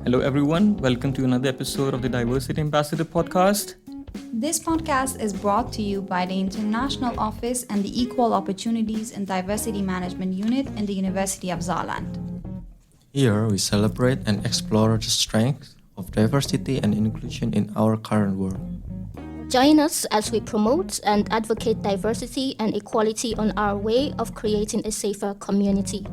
Hello, everyone. Welcome to another episode of the Diversity Ambassador podcast. This podcast is brought to you by the International Office and the Equal Opportunities and Diversity Management Unit in the University of Saarlandes. Here we celebrate and explore the strengths of diversity and inclusion in our current world. Join us as we promote and advocate diversity and equality on our way of creating a safer community.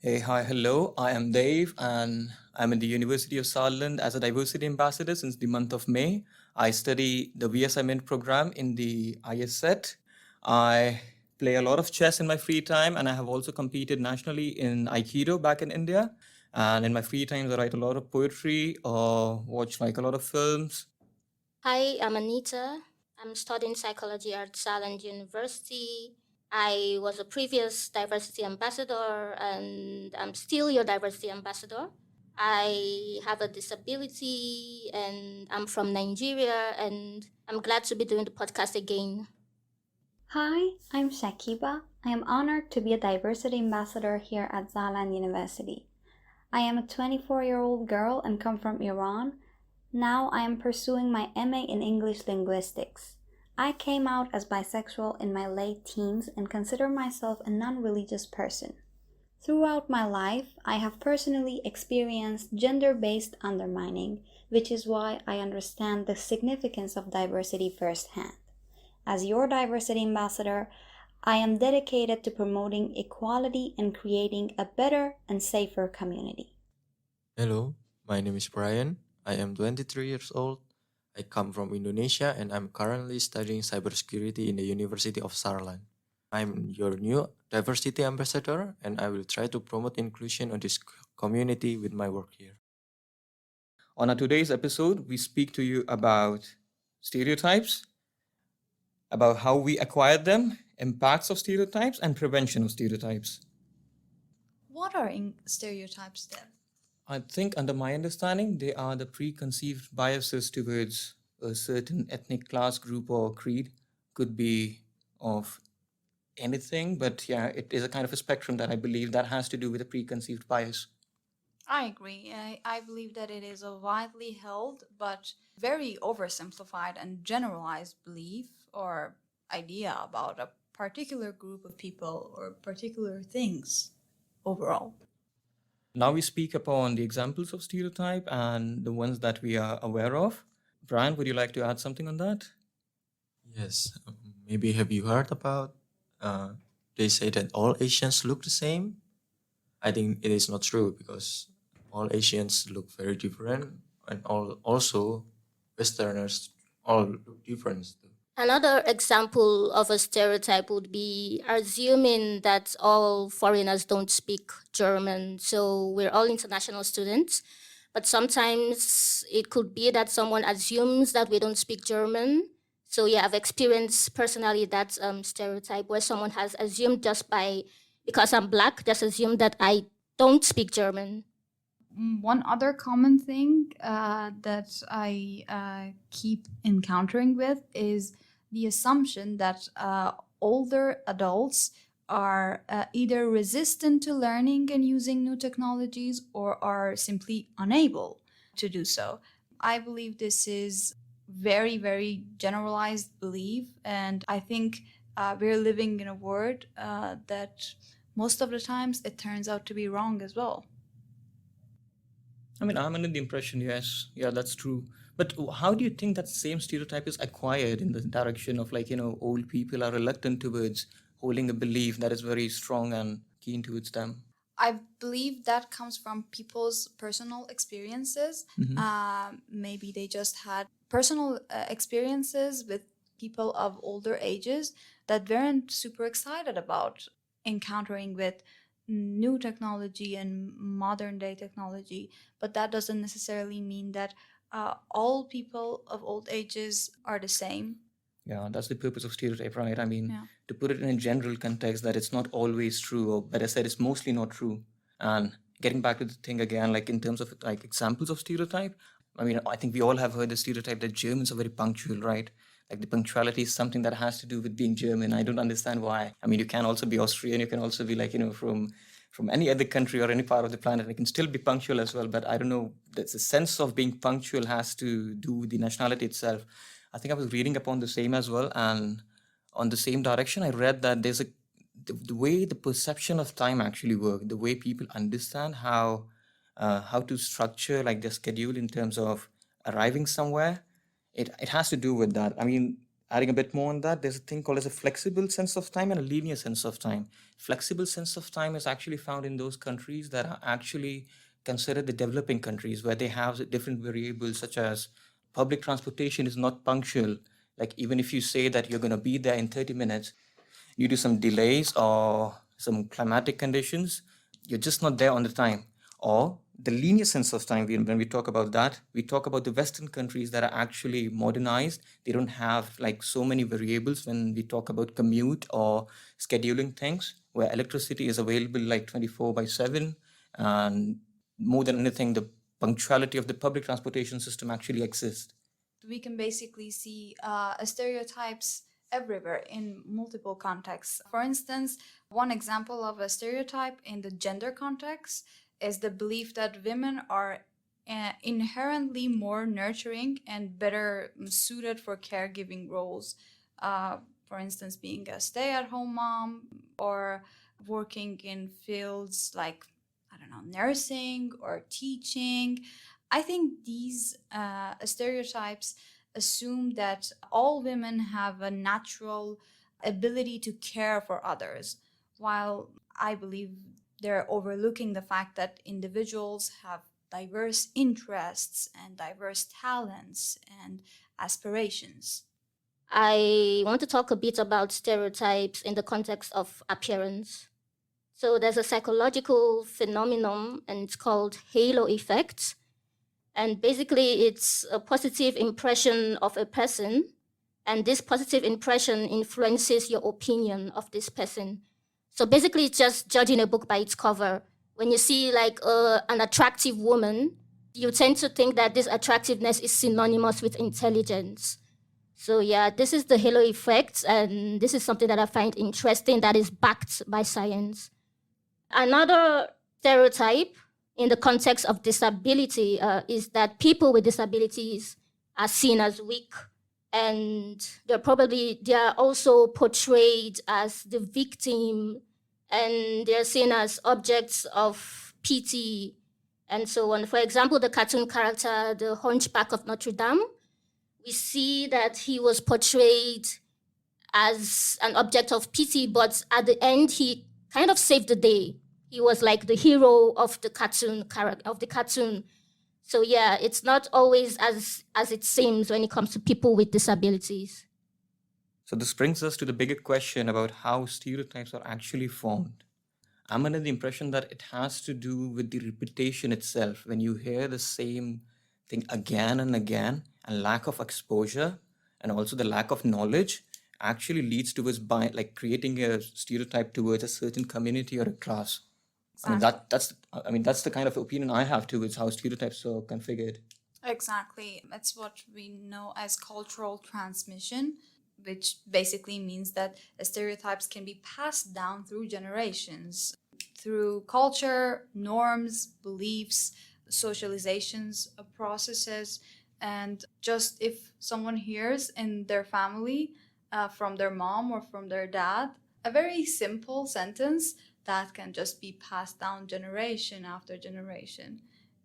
Hey, hi, hello. I am Dave, and I'm in the University of Saarlandes as a diversity ambassador since the month of May. I study the VSMN program in the ISET. I play a lot of chess in my free time, and I have also competed nationally in Aikido back in India. And in my free times, I write a lot of poetry or watch a lot of films. Hi, I'm Anita. I'm studying psychology at Saarlandes University. I was a previous diversity ambassador and I'm still your diversity ambassador. I have a disability and I'm from Nigeria and I'm glad to be doing the podcast again. Hi, I'm Shakiba. I am honored to be a diversity ambassador here at Saarlandes University. I am a 24-year-old girl and come from Iran. Now I am pursuing my MA in English Linguistics. I came out as bisexual in my late teens and consider myself a non-religious person. Throughout my life, I have personally experienced gender-based undermining, which is why I understand the significance of diversity firsthand. As your diversity ambassador, I am dedicated to promoting equality and creating a better and safer community. Hello, my name is Brian. I am 23 years old. I come from Indonesia and I'm currently studying cybersecurity in the University of Saarlandes. I'm your new diversity ambassador and I will try to promote inclusion in this community with my work here. On our today's episode, we speak to you about stereotypes, about how we acquire them, impacts of stereotypes, and prevention of stereotypes. What are stereotypes then? I think, under my understanding, they are the preconceived biases towards a certain ethnic, class, group, or creed. Could be of anything, but yeah, it is a kind of a spectrum that I believe that has to do with a preconceived bias. I agree. I believe that it is a widely held but very oversimplified and generalized belief or idea about a particular group of people or particular things overall. Now we speak upon the examples of stereotype and the ones that we are aware of. Brian, would you like to add something on that? Yes, maybe have you heard about, they say that all Asians look the same? I think it is not true because all Asians look very different and also Westerners all look different too. Another example of a stereotype would be assuming that all foreigners don't speak German. So we're all international students, but sometimes it could be that someone assumes that we don't speak German. So yeah, I've experienced personally that stereotype where someone has assumed because I'm Black, just assumed that I don't speak German. One other common thing that I keep encountering with is the assumption that older adults are either resistant to learning and using new technologies or are simply unable to do so. I believe this is very, very generalized belief, and I think we're living in a world that most of the times it turns out to be wrong as well. I mean, I'm under the impression, yes, yeah, that's true. But how do you think that same stereotype is acquired in the direction of old people are reluctant towards holding a belief that is very strong and keen towards them? I believe that comes from people's personal experiences. Maybe they just had personal experiences with people of older ages that weren't super excited about encountering with new technology and modern day technology. But that doesn't necessarily mean that all people of old ages are the same. Yeah, that's the purpose of stereotype, right? I mean, Yeah. to put it in a general context that it's not always true, or better said, it's mostly not true. And getting back to the thing again, in terms of examples of stereotype, I mean, I think we all have heard the stereotype that Germans are very punctual, right? Like the punctuality is something that has to do with being German. I don't understand why. I mean, you can also be Austrian, you can also be from from any other country or any part of the planet. I can still be punctual as well, but I don't know. That's the sense of being punctual has to do with the nationality itself. I think I was reading upon the same as well, and on the same direction, I read that there's the way the perception of time actually work, the way people understand how to structure like their schedule in terms of arriving somewhere. It has to do with that. I mean, adding a bit more on that, there's a thing called as a flexible sense of time and a linear sense of time. Flexible sense of time is actually found in those countries that are actually considered the developing countries, where they have different variables such as public transportation is not punctual. Like even if you say that you're going to be there in 30 minutes, due to some delays or some climatic conditions, you're just not there on the time. Or the linear sense of time, when we talk about that, we talk about the Western countries that are actually modernized. They don't have like so many variables when we talk about commute or scheduling things, where electricity is available like 24/7. And more than anything, the punctuality of the public transportation system actually exists. We can basically see stereotypes everywhere in multiple contexts. For instance, one example of a stereotype in the gender context is the belief that women are inherently more nurturing and better suited for caregiving roles. For instance, being a stay-at-home mom or working in fields like, I don't know, nursing or teaching. I think these stereotypes assume that all women have a natural ability to care for others, while I believe they're overlooking the fact that individuals have diverse interests and diverse talents and aspirations. I want to talk a bit about stereotypes in the context of appearance. So there's a psychological phenomenon, and it's called halo effect. And basically, it's a positive impression of a person, and this positive impression influences your opinion of this person. So basically, it's just judging a book by its cover. When you see like an attractive woman, you tend to think that this attractiveness is synonymous with intelligence. So yeah, this is the halo effect, and this is something that I find interesting that is backed by science. Another stereotype in the context of disability is that people with disabilities are seen as weak, and they are also portrayed as the victim, and they're seen as objects of pity and so on. For example, the cartoon character, the Hunchback of Notre Dame, we see that he was portrayed as an object of pity, but at the end, he kind of saved the day. He was like the hero of the cartoon. So yeah, it's not always as it seems when it comes to people with disabilities. So this brings us to the bigger question about how stereotypes are actually formed. I'm under the impression that it has to do with the repetition itself. When you hear the same thing again and again, and lack of exposure, and also the lack of knowledge, actually leads towards creating a stereotype towards a certain community or a class. That's the kind of opinion I have towards how stereotypes are configured. Exactly. That's what we know as cultural transmission, which basically means that stereotypes can be passed down through generations, through culture, norms, beliefs, socializations, processes. And just if someone hears in their family from their mom or from their dad, a very simple sentence that can just be passed down generation after generation.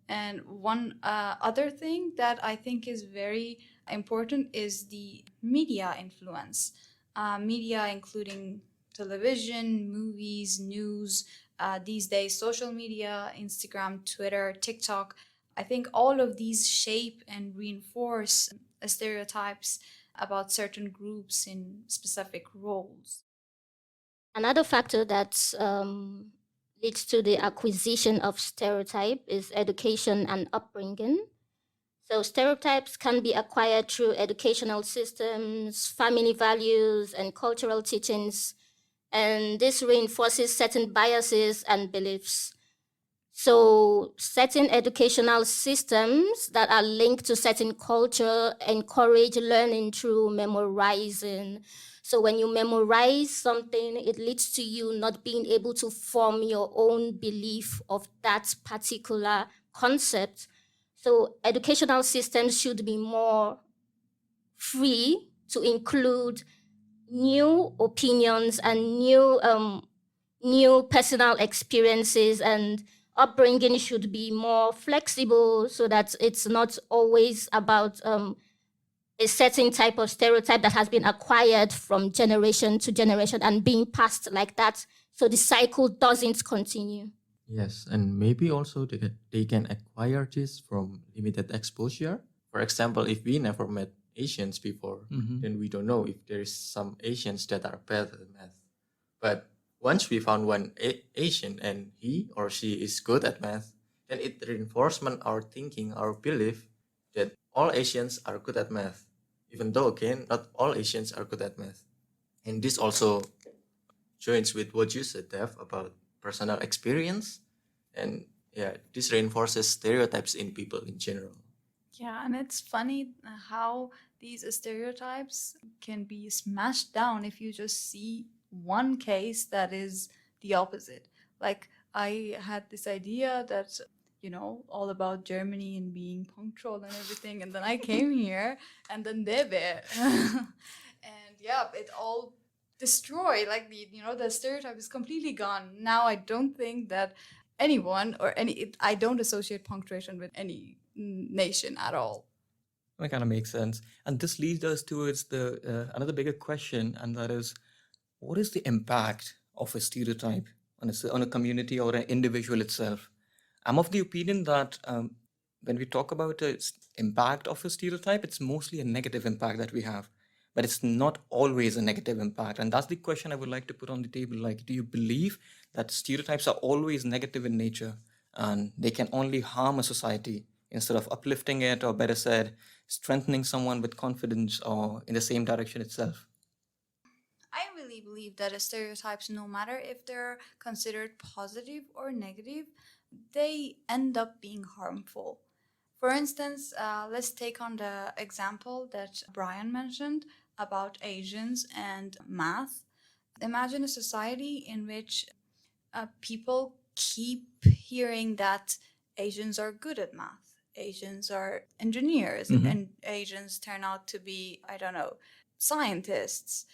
And one other thing that I think is very important is the media influence. Media including television, movies, news, these days social media, Instagram, Twitter, TikTok. I think all of these shape and reinforce stereotypes about certain groups in specific roles. Another factor that leads to the acquisition of stereotype is education and upbringing. So stereotypes can be acquired through educational systems, family values, and cultural teachings, and this reinforces certain biases and beliefs. So certain educational systems that are linked to certain culture encourage learning through memorizing, So when you memorize something, it leads to you not being able to form your own belief of that particular concept. So educational systems should be more free to include new opinions and new personal experiences, and upbringing should be more flexible so that it's not always about a certain type of stereotype that has been acquired from generation to generation and being passed like that, so the cycle doesn't continue. Yes, and maybe also they can acquire this from limited exposure. For example, if we never met Asians before, then we don't know if there is some Asians that are better at math. But once we found one Asian and he or she is good at math, then it reinforcement our thinking, our belief that all Asians are good at math, even though again not all Asians are good at math. And this also joins with what you said, Dev, about personal experience, and yeah, this reinforces stereotypes in people in general. Yeah, and it's funny how these stereotypes can be smashed down if you just see one case that is the opposite. Like, I had this idea that, all about Germany and being punctual and everything, and then I came here, and then they were. And yeah, it all destroyed. Like, the stereotype is completely gone. Now I don't think that anyone or I don't associate punctuation with any nation at all. That kind of makes sense. And this leads us towards the another bigger question, and that is, what is the impact of a stereotype on a community or an individual itself? I'm of the opinion that when we talk about the impact of a stereotype, it's mostly a negative impact that we have, but it's not always a negative impact. And that's the question I would like to put on the table. Like, do you believe that stereotypes are always negative in nature and they can only harm a society instead of uplifting it, or better said, strengthening someone with confidence or in the same direction itself? I really believe that stereotypes, no matter if they're considered positive or negative, they end up being harmful. For instance, let's take on the example that Brian mentioned about Asians and math. Imagine a society in which people keep hearing that Asians are good at math, Asians are engineers, and Asians turn out to be, I don't know, scientists.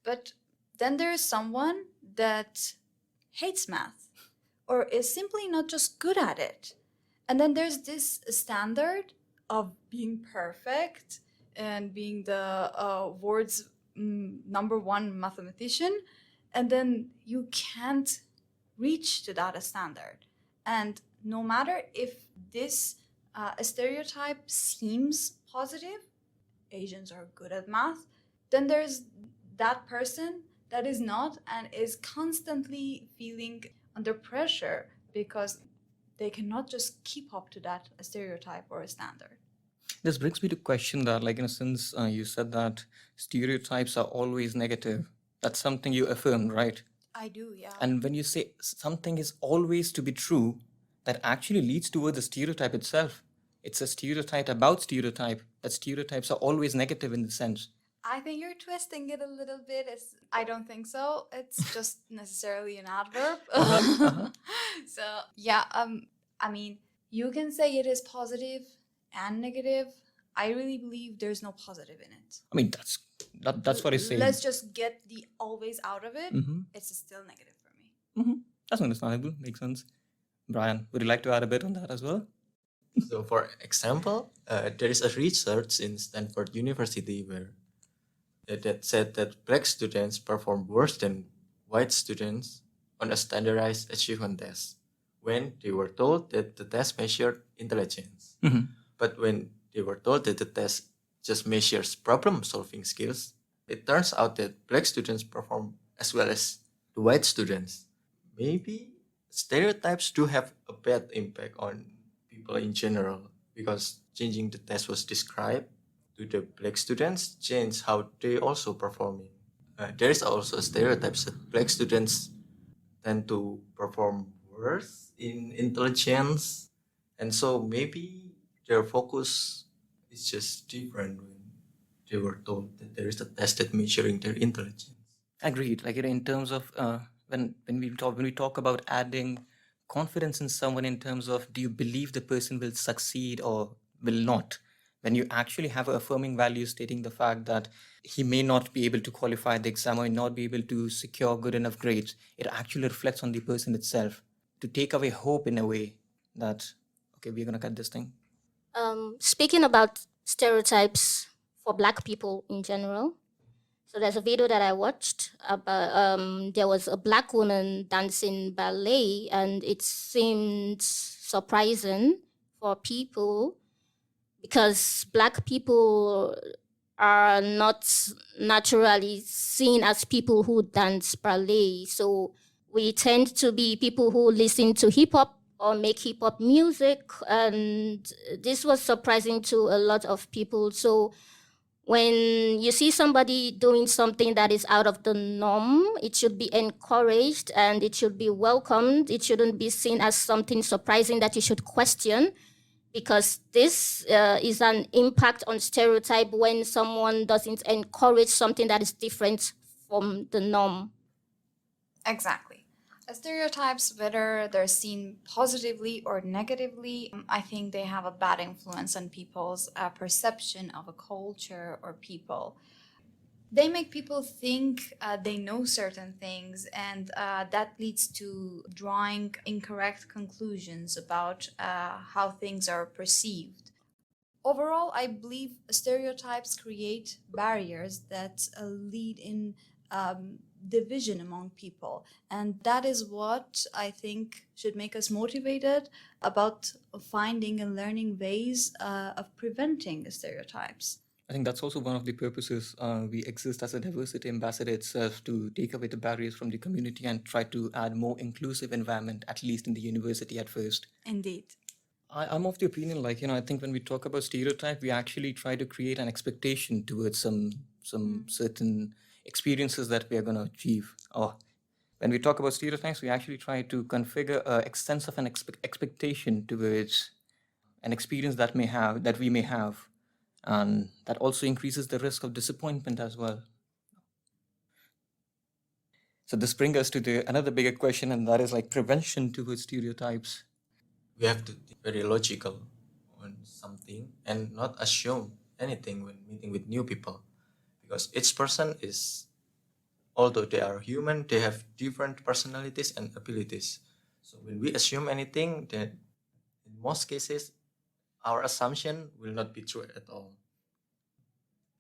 But then there is someone that hates math or is simply not just good at it. And then there's this standard of being perfect and being the world's number one mathematician. And then you can't reach to that standard. And no matter if this stereotype seems positive, Asians are good at math, then there's that person that is not and is constantly feeling under pressure because they cannot just keep up to that stereotype or a standard. This brings me to question that, like, since you said that stereotypes are always negative, that's something you affirmed, right? I do, yeah. And when you say something is always to be true, that actually leads towards the stereotype itself. It's a stereotype about stereotype, that stereotypes are always negative in the sense. I think you're twisting it a little bit. I don't think so. It's just necessarily an adverb. So yeah, I mean, you can say it is positive and negative. I really believe there's no positive in it. I mean, that's what I say. Let's just get the always out of it. It's still negative for me. That's understandable. Makes sense. Brian, would you like to add a bit on that as well? So, for example, there is a research in Stanford University where that said that Black students perform worse than white students on a standardized achievement test when they were told that the test measured intelligence. But when they were told that the test just measures problem-solving skills, it turns out that Black students perform as well as the white students. Maybe stereotypes do have a bad impact on people in general, because changing the test was described to the Black students change how they also performing. There is also stereotypes that Black students tend to perform worse in intelligence, and so maybe their focus is just different they were told that there is a test that measuring their intelligence. Agreed. Like, in terms of when we talk about adding confidence in someone, in terms of, do you believe the person will succeed or will not? When you actually have an affirming value stating the fact that he may not be able to qualify the exam or not be able to secure good enough grades, it actually reflects on the person itself to take away hope in a way that, okay, we're gonna cut this thing. Speaking about stereotypes for Black people in general, so there's a video that I watched about there was a Black woman dancing ballet, and it seemed surprising for people because Black people are not naturally seen as people who dance ballet. So we tend to be people who listen to hip hop or make hip hop music, and this was surprising to a lot of people. So when you see somebody doing something that is out of the norm, it should be encouraged and it should be welcomed. It shouldn't be seen as something surprising that you should question, because this is an impact on stereotype when someone doesn't encourage something that is different from the norm. Exactly. Stereotypes, whether they're seen positively or negatively, I think they have a bad influence on people's perception of a culture or people. They make people think they know certain things, and that leads to drawing incorrect conclusions about how things are perceived. Overall, I believe stereotypes create barriers that lead in division among people. And that is what I think should make us motivated about finding and learning ways of preventing stereotypes. I think that's also one of the purposes we exist as a diversity ambassador itself, to take away the barriers from the community and try to add more inclusive environment, at least in the university at first. Indeed. I'm of the opinion, like, I think when we talk about stereotype, we actually try to create an expectation towards some certain experiences that we are going to achieve. Or when we talk about stereotypes, we actually try to configure a sense of an expectation towards an experience that we may have, and that also increases the risk of disappointment as well. So this brings us to another bigger question, and that is like prevention towards stereotypes. We have to be very logical on something and not assume anything when meeting with new people, because each person is, although they are human, they have different personalities and abilities. So when we assume anything, then in most cases our assumption will not be true at all.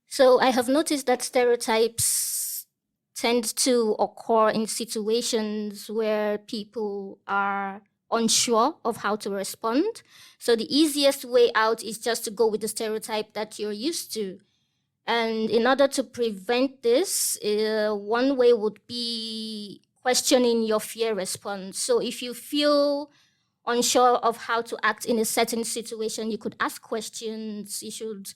So I have noticed that stereotypes tend to occur in situations where people are unsure of how to respond. So the easiest way out is just to go with the stereotype that you're used to. And in order to prevent this, one way would be questioning your fear response. So if you feel unsure of how to act in a certain situation, you could ask questions. You should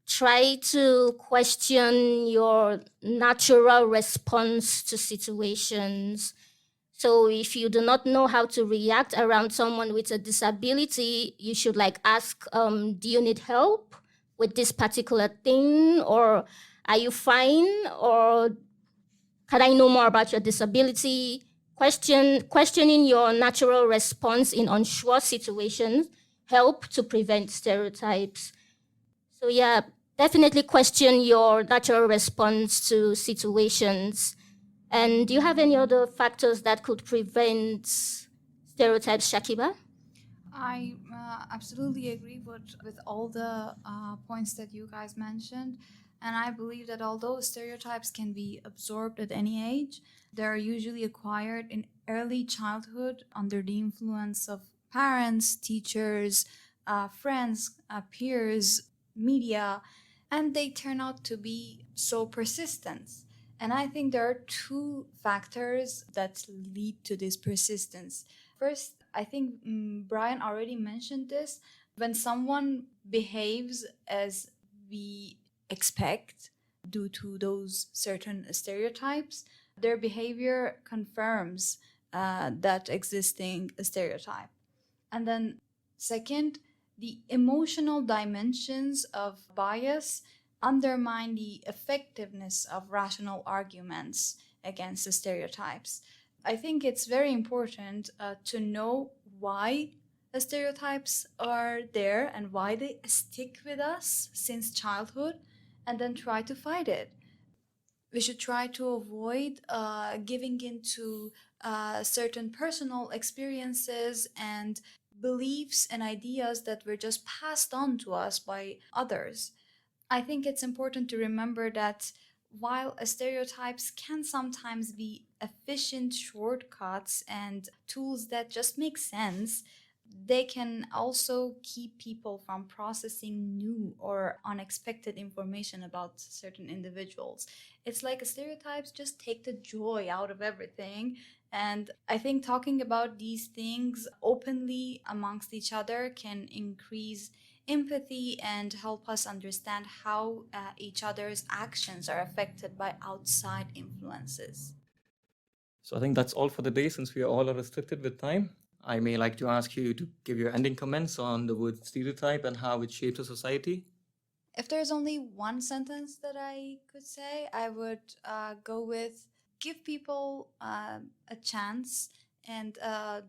try to question your natural response to situations. So if you do not know how to react around someone with a disability, you should ask, do you need help with this particular thing? Or are you fine? Or can I know more about your disability? Questioning your natural response in unsure situations help to prevent stereotypes. So yeah, definitely question your natural response to situations. And do you have any other factors that could prevent stereotypes, Shakiba? I absolutely agree with all the points that you guys mentioned. And I believe that although stereotypes can be absorbed at any age, they're usually acquired in early childhood under the influence of parents, teachers, friends, peers, media, and they turn out to be so persistent. And I think there are two factors that lead to this persistence. First, I think Brian already mentioned this. When someone behaves as we expect due to those certain stereotypes, their behavior confirms that existing stereotype. And then second, the emotional dimensions of bias undermine the effectiveness of rational arguments against the stereotypes. I think it's very important to know why the stereotypes are there and why they stick with us since childhood, and then try to fight it. We should try to avoid giving into certain personal experiences and beliefs and ideas that were just passed on to us by others. I think it's important to remember that while stereotypes can sometimes be efficient shortcuts and tools that just make sense, they can also keep people from processing new or unexpected information about certain individuals. It's like stereotypes just take the joy out of everything. And I think talking about these things openly amongst each other can increase empathy and help us understand how each other's actions are affected by outside influences. So I think that's all for the day since we are all restricted with time. I may like to ask you to give your ending comments on the word stereotype and how it shapes a society. If there's only one sentence that I could say, I would go with give people a chance and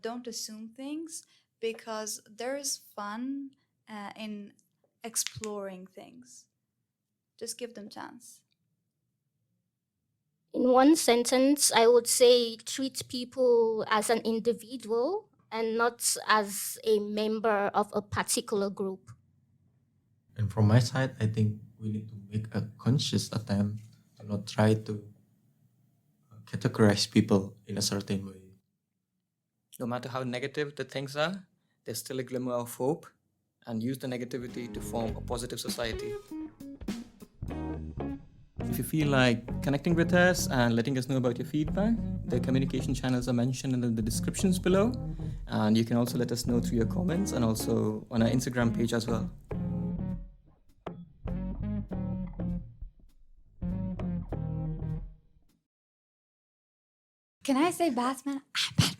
don't assume things, because there's fun in exploring things. Just give them chance. In one sentence, I would say treat people as an individual and not as a member of a particular group. And from my side, I think we need to make a conscious attempt to not try to categorize people in a certain way. No matter how negative the things are, there's still a glimmer of hope, and use the negativity to form a positive society. If you feel like connecting with us and letting us know about your feedback, the communication channels are mentioned in the descriptions below, and you can also let us know through your comments and also on our Instagram page as well. Can I say Batman? I'm Batman.